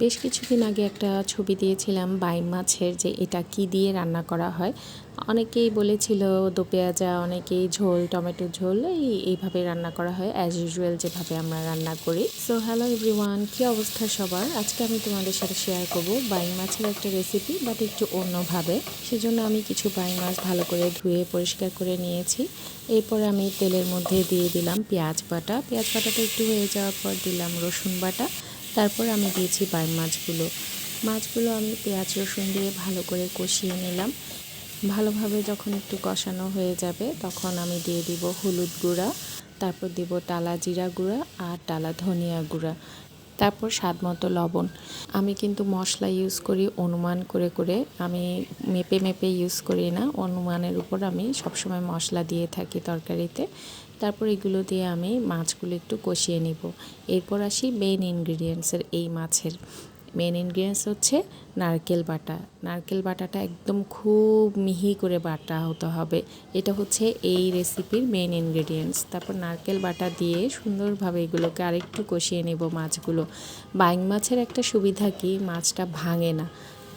বেশ কিছুদিন আগে একটা ছবি দিয়েছিলাম বাইম মাছের, যে এটা কি দিয়ে রান্না করা হয়। অনেকেই বলেছিল দো পেঁয়াজা, অনেকেই ঝোল, টমেটো ঝোল এইভাবে রান্না করা হয়, অ্যাজ ইউজুয়াল যেভাবে আমরা রান্না করি। সো হ্যালো এভরিওয়ান, কী অবস্থা সবার? আজকে আমি তোমাদের সাথে শেয়ার করব বাইম মাছের একটা রেসিপি, বাট একটু অন্যভাবে। সেজন্য আমি কিছু বাইম মাছ ভালো করে ধুয়ে পরিষ্কার করে নিয়েছি। এরপর আমি তেলের মধ্যে দিয়ে দিলাম পেঁয়াজ বাটা। পেঁয়াজ বাটাটা একটু হয়ে যাওয়ার পর দিলাম রসুন বাটা। তারপর আমি দিয়েছি বাইম মাছগুলো আমি পেঁয়াজ রসুন দিয়ে ভালো করে কষিয়ে নিলাম। ভালোভাবে যখন একটু কষানো হয়ে যাবে তখন আমি দিয়ে দিব হলুদ গুঁড়া, তারপর দিব টালা জিরা গুঁড়া আর টালা ধনিয়া গুঁড়া, তারপর স্বাদ মতো লবণ। আমি কিন্তু মশলা ইউজ করি অনুমান করে করে, আমি মেপে মেপে ইউজ করি না, অনুমানের উপর আমি সবসময় মশলা দিয়ে থাকি তরকারিতে। তারপর এগুলো দিয়ে আমি মাছগুলো একটু কষিয়ে নিব। এরপর আসি মেইন ইনগ্রিডিয়েন্টসের। এই মাছের মেইন ইনগ্রিডিয়েন্টস হচ্ছে নারকেল বাটা। নারকেল বাটাটা একদম খুব মিহি করে বাটা হতে হবে, এটা হচ্ছে এই রেসিপির মেইন ইনগ্রিডিয়েন্টস। তারপর নারকেল বাটা দিয়ে সুন্দরভাবে এগুলোকে আরেকটু কষিয়ে নেব মাছগুলো। বাইং মাছের একটা সুবিধা কি, মাছটা ভাঙে না,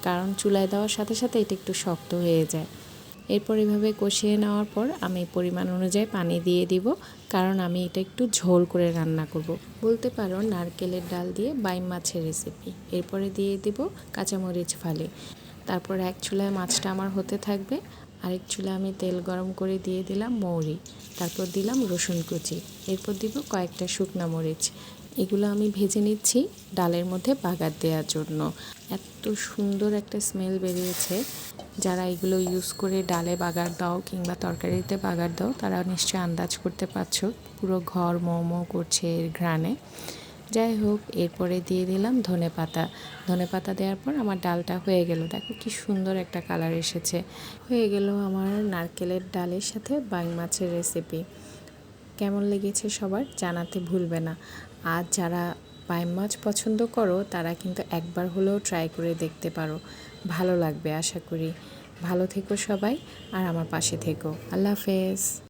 কারণ চুলায় দেওয়ার সাথে সাথে এটা একটু শক্ত হয়ে যায়। এরপর এভাবে কষিয়ে নেওয়ার পর আমি পরিমাণ অনুযায়ী পানি দিয়ে দিব, কারণ আমি এটা একটু ঝোল করে রান্না করব। বলতে পারো নারকেলের ডাল দিয়ে বাইম মাছের রেসিপি। এরপরে দিয়ে দিব কাঁচামরিচ ফালি। তারপর এক চুলায় মাছটা আমার হতে থাকবে, আরেক চুলায় আমি তেল গরম করে দিয়ে দিলাম মৌরি, তারপর দিলাম রসুন কুচি, এরপর দিব কয়েকটা শুকনো মরিচ। এগুলো আমি ভেজে নিচ্ছি ডালের মধ্যে বাগার দেওয়ার জন্য। এত সুন্দর একটা স্মেল বেরিয়েছে। যারা এগুলো ইউজ করে ডালে বাগার দাও কিংবা তরকারিতে বাগার দাও, তারা নিশ্চয়ই আন্দাজ করতে পারছো, পুরো ঘর মো করছে এর ঘ্রাণে। যাই হোক, এরপরে দিয়ে দিলাম ধনেপাতা। ধনেপাতা দেওয়ার পর আমার ডালটা হয়ে গেল। দেখো কি সুন্দর একটা কালার এসেছে। হয়ে গেল আমার নারকেলের ডালের সাথে বাইং মাছের রেসিপি। কেমন লেগেছে সবার জানাতে ভুলবে না। আর যারা বাইম মাছ পছন্দ করো তারা কিন্তু একবার হলেও ট্রাই করে দেখতে পারো, ভালো লাগবে আশা করি। ভালো থেকো সবাই, আর আমার পাশে থেকো। আল্লাহ হাফেজ।